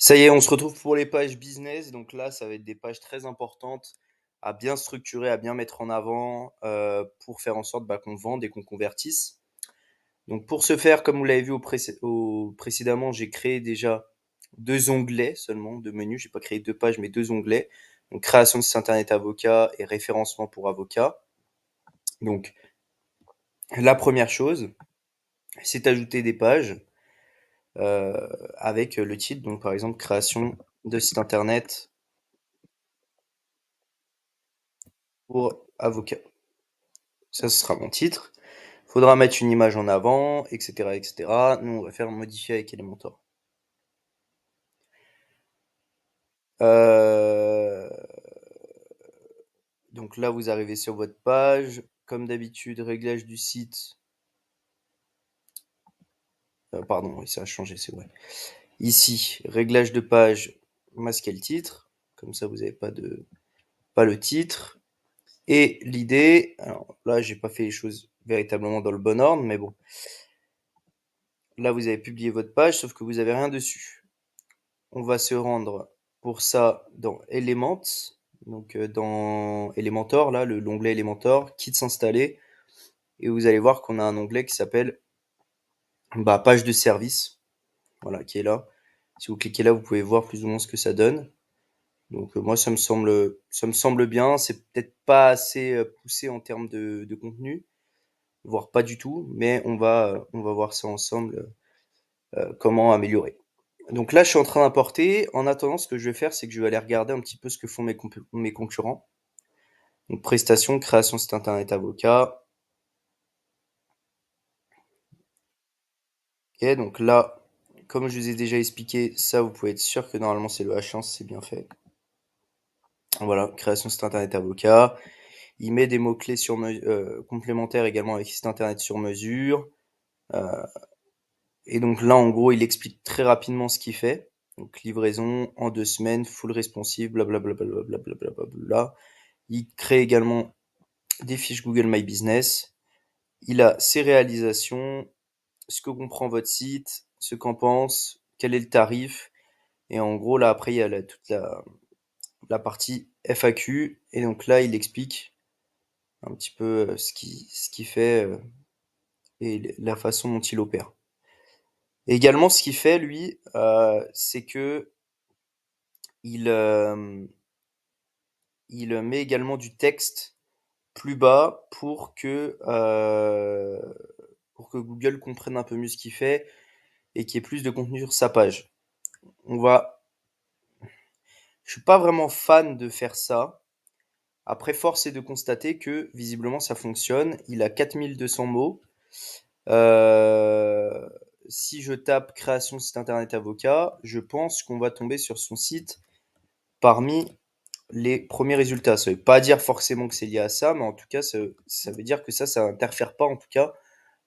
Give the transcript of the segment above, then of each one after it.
Ça y est, on se retrouve pour les pages business. Donc là, ça va être des pages très importantes à bien structurer, à bien mettre en avant pour faire en sorte qu'on vende et qu'on convertisse. Donc pour ce faire, comme vous l'avez vu précédemment, j'ai créé déjà deux onglets seulement, deux menus. J'ai pas créé deux pages, mais deux onglets. Donc création de site internet avocat et référencement pour avocat. Donc la première chose, c'est ajouter des pages avec le titre. Donc par exemple, création de site internet pour avocat. Ça, ce sera mon titre. Faudra mettre une image en avant, etc., etc. Nous, on va faire modifier avec Elementor. Euh, Donc là, vous arrivez sur votre page. Comme d'habitude, réglage du site. Pardon, oui, ça a changé, c'est vrai. Ici, réglage de page, masquer le titre. Comme ça, vous n'avez pas le titre. Et l'idée, alors là, j'ai pas fait les choses véritablement dans le bon ordre, mais bon. Là, vous avez publié votre page, sauf que vous avez rien dessus. On va se rendre pour ça dans Elements, donc dans Elementor, là, l'onglet Elementor, Kit s'installer, et vous allez voir qu'on a un onglet qui s'appelle page de service, voilà, qui est là. Si vous cliquez là, vous pouvez voir plus ou moins ce que ça donne. Donc moi, ça me semble bien. C'est peut-être pas assez poussé en termes de contenu, voire pas du tout, mais on va voir ça ensemble, comment améliorer. Donc là, je suis en train d'importer. En attendant, ce que je vais faire, c'est que je vais aller regarder un petit peu ce que font mes concurrents. Donc prestation, création site internet avocat. Ok, donc là, comme je vous ai déjà expliqué, ça, vous pouvez être sûr que normalement, c'est le H1, c'est bien fait. Voilà, création site internet avocat. Il met des mots-clés complémentaires également avec site internet sur mesure. Euh, et donc là, en gros, il explique très rapidement ce qu'il fait. Donc livraison en 2 semaines, full responsive, blablabla. Bla. Il crée également des fiches Google My Business. Il a ses réalisations, ce que comprend votre site, ce qu'en pense, quel est le tarif. Et en gros, là, après, il y a toute la partie FAQ. Et donc là, il explique un petit peu ce qu'il fait et la façon dont il opère. Et également, ce qu'il fait, lui, c'est que il, euh, il met également du texte plus bas pour que Google comprenne un peu mieux ce qu'il fait et qu'il y ait plus de contenu sur sa page. On va, je suis pas vraiment fan de faire ça. Après, force est de constater que visiblement ça fonctionne. Il a 4200 mots. Euh, Si je tape création site internet avocat, je pense qu'on va tomber sur son site parmi les premiers résultats. Ça veut pas dire forcément que c'est lié à ça, mais en tout cas, ça veut dire que ça n'interfère pas en tout cas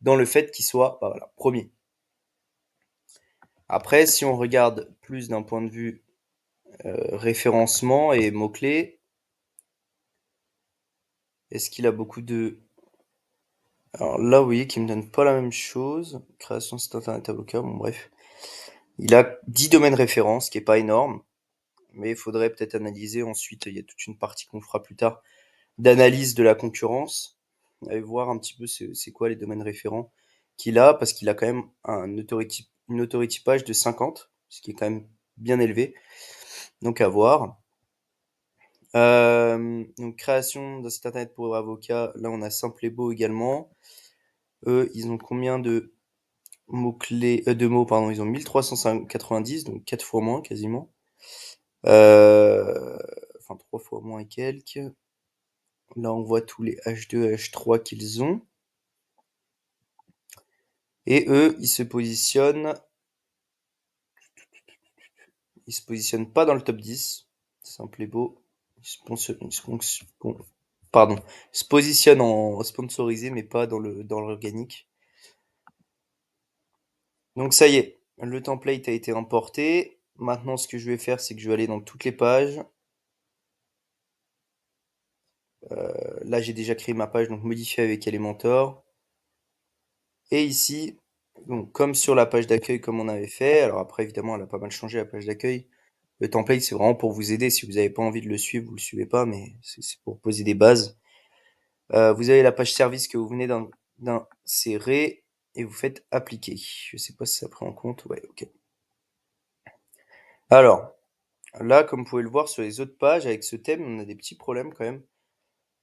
dans le fait qu'il soit voilà, premier. Après, si on regarde plus d'un point de vue référencement et mots-clés, est-ce qu'il a beaucoup de... Alors là, vous voyez qu'il me donne pas la même chose. Création site internet avocat, bon bref. Il a 10 domaines références, ce qui est pas énorme, mais il faudrait peut-être analyser ensuite, il y a toute une partie qu'on fera plus tard, d'analyse de la concurrence, et voir un petit peu c'est quoi les domaines référents qu'il a, parce qu'il a quand même une authority page de 50, ce qui est quand même bien élevé, donc à voir. Donc création d'un site internet pour avocats, là on a Simple et Beau également. Eux, ils ont combien de mots-clés, de mots, pardon, ils ont 1390, donc 4 fois moins quasiment. Enfin 3 fois moins et quelques. Là on voit tous les H2, H3 qu'ils ont. Et eux, ils se positionnent pas dans le top 10. Simple et Beau. Ils se, pardon, ils se positionnent en sponsorisé, mais pas dans l'organique. Donc ça y est, le template a été importé. Maintenant, ce que je vais faire, c'est que je vais aller dans toutes les pages. Là, j'ai déjà créé ma page, donc modifier avec Elementor. Et ici, Donc comme sur la page d'accueil comme on avait fait, alors après évidemment elle a pas mal changé la page d'accueil. Le template c'est vraiment pour vous aider, si vous avez pas envie de le suivre, vous le suivez pas, mais c'est pour poser des bases. Vous avez la page service que vous venez d'insérer et vous faites appliquer. Je sais pas si ça prend en compte, ouais, OK. Alors, là, comme vous pouvez le voir sur les autres pages, avec ce thème, on a des petits problèmes quand même.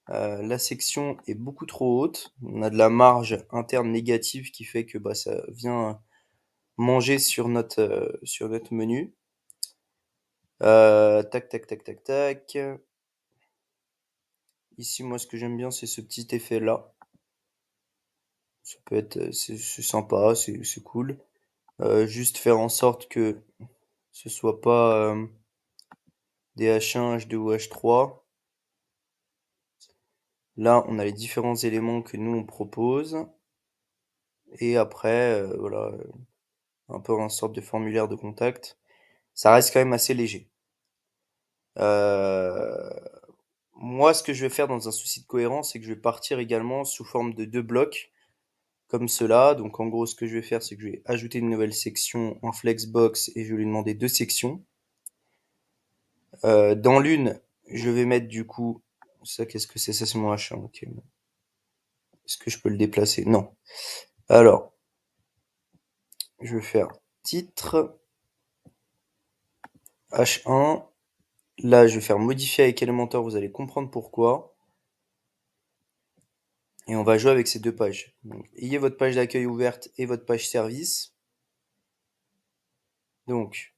La section est beaucoup trop haute. On a de la marge interne négative qui fait que bah, ça vient manger sur notre menu. Tac, tac, tac, tac, tac. Ici, moi, ce que j'aime bien, c'est ce petit effet-là. Ça peut être, c'est sympa, c'est cool. Juste faire en sorte que ce soit pas des H1, H2 ou H3. Là, on a les différents éléments que nous on propose. Et après, voilà, un peu en sorte de formulaire de contact. Ça reste quand même assez léger. Euh, Moi, ce que je vais faire dans un souci de cohérence, c'est que je vais partir également sous forme de deux blocs, comme cela. Donc en gros, ce que je vais faire, c'est que je vais ajouter une nouvelle section en flexbox et je vais lui demander deux sections. Dans l'une, je vais mettre du coup, ça qu'est-ce que c'est? Ça c'est mon H1, ok. Est-ce que je peux le déplacer? Non. Alors, je vais faire titre H1. Là, je vais faire modifier avec Elementor, vous allez comprendre pourquoi. Et on va jouer avec ces deux pages. Donc, ayez votre page d'accueil ouverte et votre page service. Donc,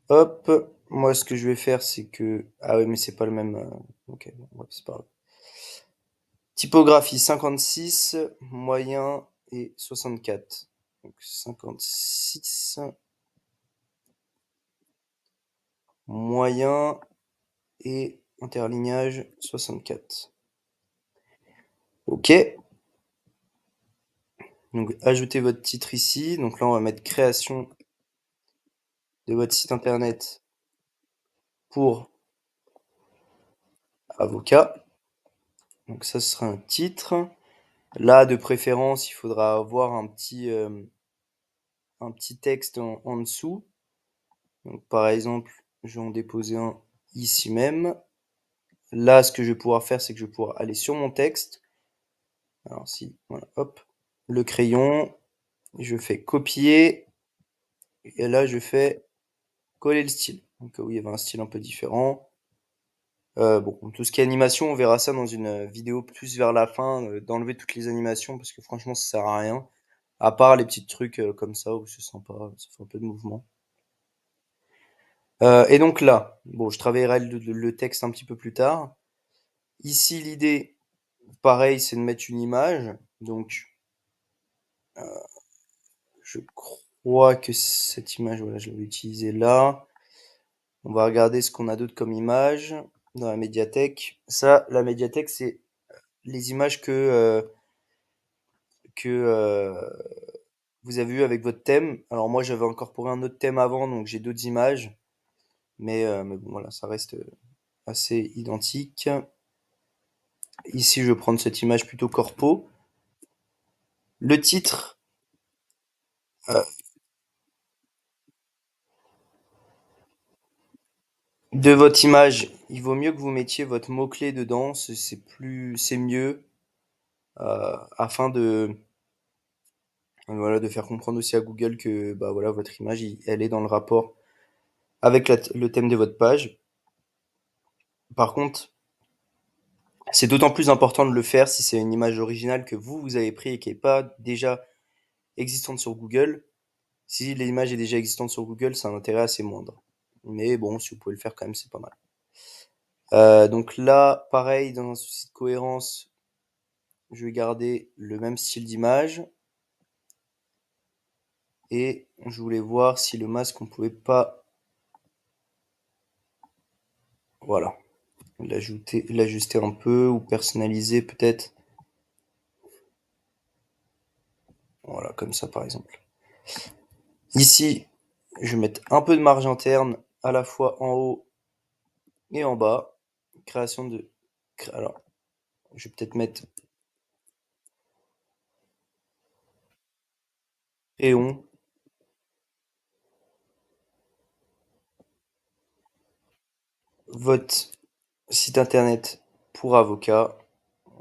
hop, moi ce que je vais faire, c'est que... Ah oui, mais c'est pas le même... Ok, bon, ouais, c'est pas grave. Typographie 56, moyen et 64. Donc 56, moyen et interlignage 64. Ok, donc ajoutez votre titre ici. Donc là, on va mettre création de votre site internet pour avocat. Donc ça, ce sera un titre. Là, de préférence, il faudra avoir un petit texte en dessous. Donc par exemple, je vais en déposer un ici même. Là, ce que je vais pouvoir faire, c'est que je vais pouvoir aller sur mon texte. Alors si, voilà, hop, le crayon, je fais copier, et là je fais coller le style. Donc oui, il y avait un style un peu différent. Bon, tout ce qui est animation, on verra ça dans une vidéo plus vers la fin, d'enlever toutes les animations, parce que franchement, ça sert à rien. À part les petits trucs comme ça, où c'est sympa, ça fait un peu de mouvement. Et donc là, bon, je travaillerai le texte un petit peu plus tard. Ici, l'idée, pareil, c'est de mettre une image. Donc, je crois que cette image, voilà, je l'avais utilisée là. On va regarder ce qu'on a d'autre comme image dans la médiathèque. Ça, la médiathèque, c'est les images que vous avez eues avec votre thème. Alors moi, j'avais incorporé un autre thème avant, donc j'ai d'autres images. Mais bon, voilà, ça reste assez identique. Ici, je vais prendre cette image plutôt corpo. Le titre euh, de votre image, il vaut mieux que vous mettiez votre mot-clé dedans, c'est mieux, afin de, voilà, de faire comprendre aussi à Google que bah, voilà, votre image, elle est dans le rapport avec le thème de votre page. Par contre, c'est d'autant plus important de le faire si c'est une image originale que vous avez pris et qui n'est pas déjà existante sur Google. Si l'image est déjà existante sur Google, c'est un intérêt assez moindre. Mais bon, si vous pouvez le faire quand même, c'est pas mal. Donc là, pareil, dans un souci de cohérence, je vais garder le même style d'image. Et je voulais voir si le masque, on pouvait pas, voilà, l'ajuster un peu ou personnaliser peut-être. Voilà, comme ça par exemple. Ici, je vais mettre un peu de marge interne à la fois en haut et en bas. Création de... Alors, je vais peut-être mettre créons votre site internet pour avocat.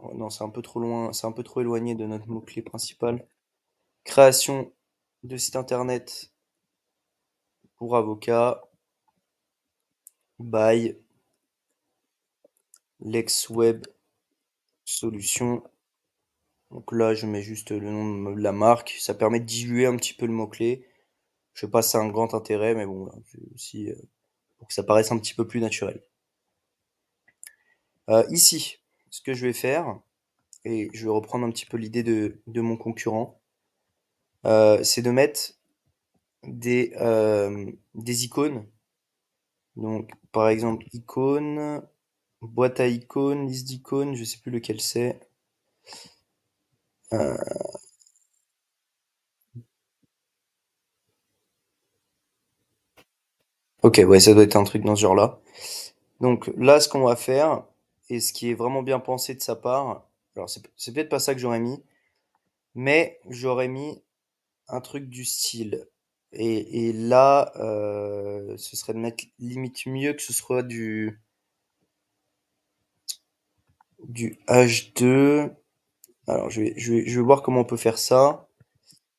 Oh non, c'est un peu trop loin, c'est un peu trop éloigné de notre mot-clé principal. Création de site internet pour avocat by LexWeb Solutions. Donc là, je mets juste le nom de la marque. Ça permet de diluer un petit peu le mot-clé. Je sais pas si c'est un grand intérêt, mais bon, voilà, c'est aussi pour que ça paraisse un petit peu plus naturel. Ici, ce que je vais faire, et je vais reprendre un petit peu l'idée de mon concurrent, c'est de mettre des icônes. Donc, par exemple, icône, boîte à icônes, liste d'icônes, je sais plus lequel c'est. Euh, ok, ouais, ça doit être un truc dans ce genre-là. Donc là, ce qu'on va faire, et ce qui est vraiment bien pensé de sa part, alors c'est peut-être pas ça que j'aurais mis, mais j'aurais mis un truc du style. Et là, ce serait de mettre limite mieux que ce soit du H2. Alors, je vais voir comment on peut faire ça.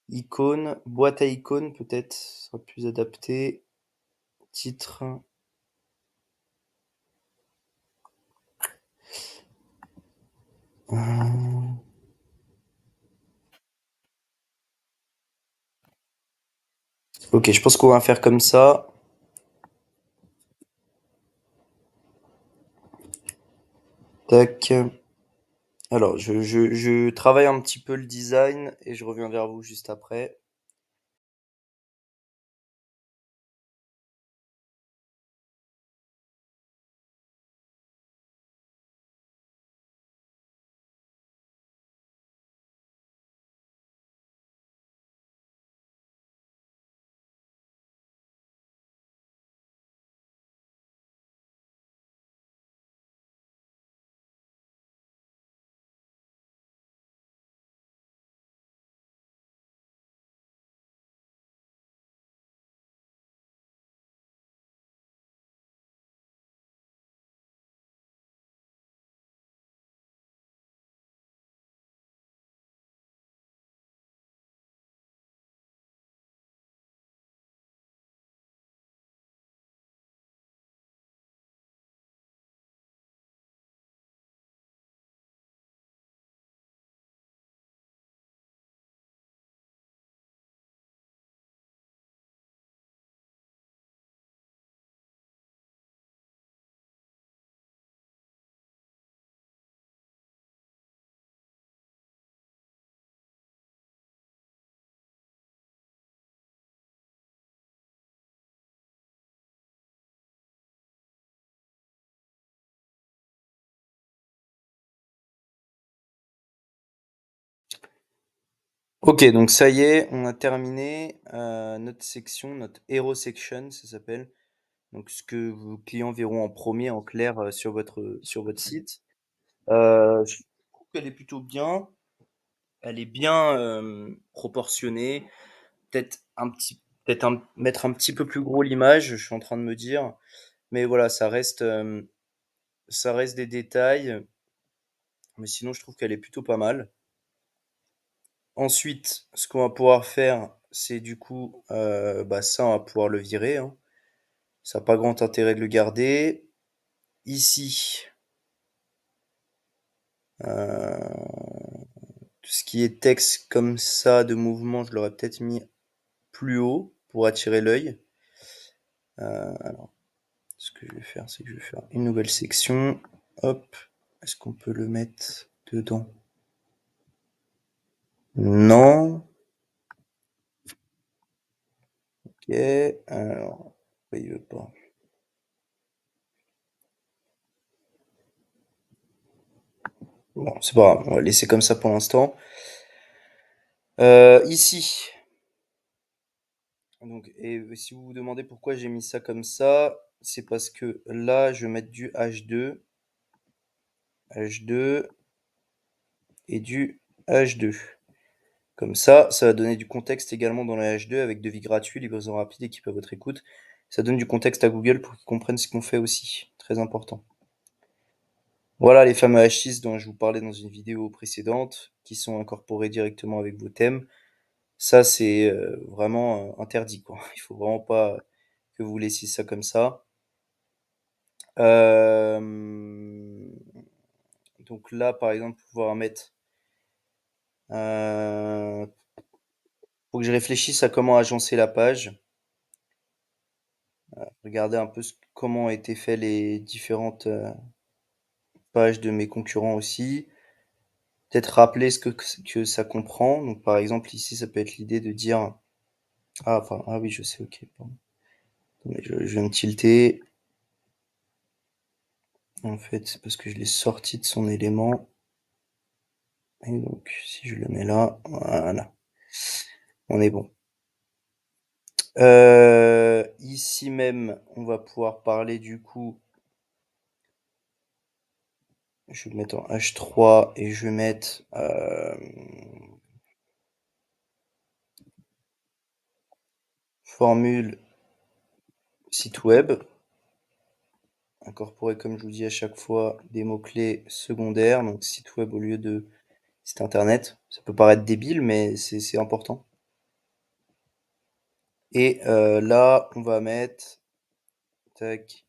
Icône, boîte à icônes, peut-être, ce sera plus adapté. Titre. Euh, Ok, je pense qu'on va faire comme ça. Tac. Alors, je travaille un petit peu le design et je reviens vers vous juste après. Ok, donc ça y est, on a terminé notre section, notre hero section, ça s'appelle. Donc ce que vos clients verront en premier, en clair, sur votre site. Je trouve qu'elle est plutôt bien. Elle est bien proportionnée. Mettre un petit peu plus gros l'image, je suis en train de me dire. Mais voilà, ça reste des détails. Mais sinon, je trouve qu'elle est plutôt pas mal. Ensuite, ce qu'on va pouvoir faire, c'est du coup, bah ça, on va pouvoir le virer, hein. Ça n'a pas grand intérêt de le garder. Ici, tout ce qui est texte comme ça de mouvement, je l'aurais peut-être mis plus haut pour attirer l'œil. Alors, ce que je vais faire, c'est que je vais faire une nouvelle section. Hop, est-ce qu'on peut le mettre dedans? Non. Ok. Alors, pourquoi il veut pas? Bon, c'est pas grave, on va laisser comme ça pour l'instant. Ici, donc, et si vous vous demandez pourquoi j'ai mis ça comme ça, c'est parce que là, je vais mettre du H2 et du H2. Comme ça va donner du contexte également dans le H2 avec devis gratuits, livraison rapide, équipe à votre écoute. Ça donne du contexte à Google pour qu'ils comprennent ce qu'on fait aussi. Très important. Voilà les fameux H6 dont je vous parlais dans une vidéo précédente, qui sont incorporés directement avec vos thèmes. Ça, c'est vraiment interdit, quoi. Il faut vraiment pas que vous laissiez ça comme ça. Donc là, par exemple, pouvoir mettre... faut que je réfléchisse à comment agencer la page. Regarder un peu comment ont été fait les différentes pages de mes concurrents aussi. Peut-être rappeler ce que ça comprend. Donc par exemple, ici, ça peut être l'idée de dire... Ah oui, je sais, ok. Pardon. Mais je viens de tilter. En fait, c'est parce que je l'ai sorti de son élément. Et donc, si je le mets là, voilà. On est bon. Ici même, on va pouvoir parler du coup. Je vais le mettre en H3 et je vais mettre formule site web. Incorporer, comme je vous dis à chaque fois, des mots-clés secondaires. Donc site web au lieu de site internet. Ça peut paraître débile, mais c'est important. Et là, on va mettre... Tac.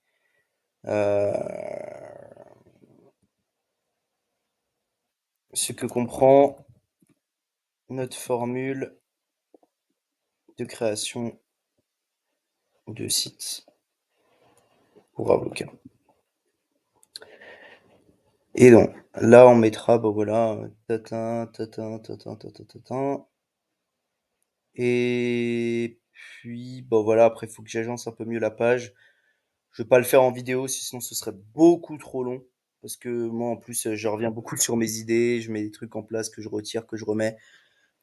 Ce que comprend notre formule de création de site pour avocat. Et donc, là, on mettra, bon voilà, tatin, tatin, tatin, tatin, tatin. Et puis, bon voilà, après, il faut que j'agence un peu mieux la page. Je vais pas le faire en vidéo, sinon ce serait beaucoup trop long. Parce que moi, en plus, je reviens beaucoup sur mes idées, je mets des trucs en place que je retire, que je remets.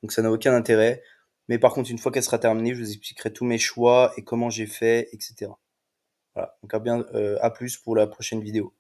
Donc ça n'a aucun intérêt. Mais par contre, une fois qu'elle sera terminée, je vous expliquerai tous mes choix et comment j'ai fait, etc. Voilà. Donc à plus pour la prochaine vidéo.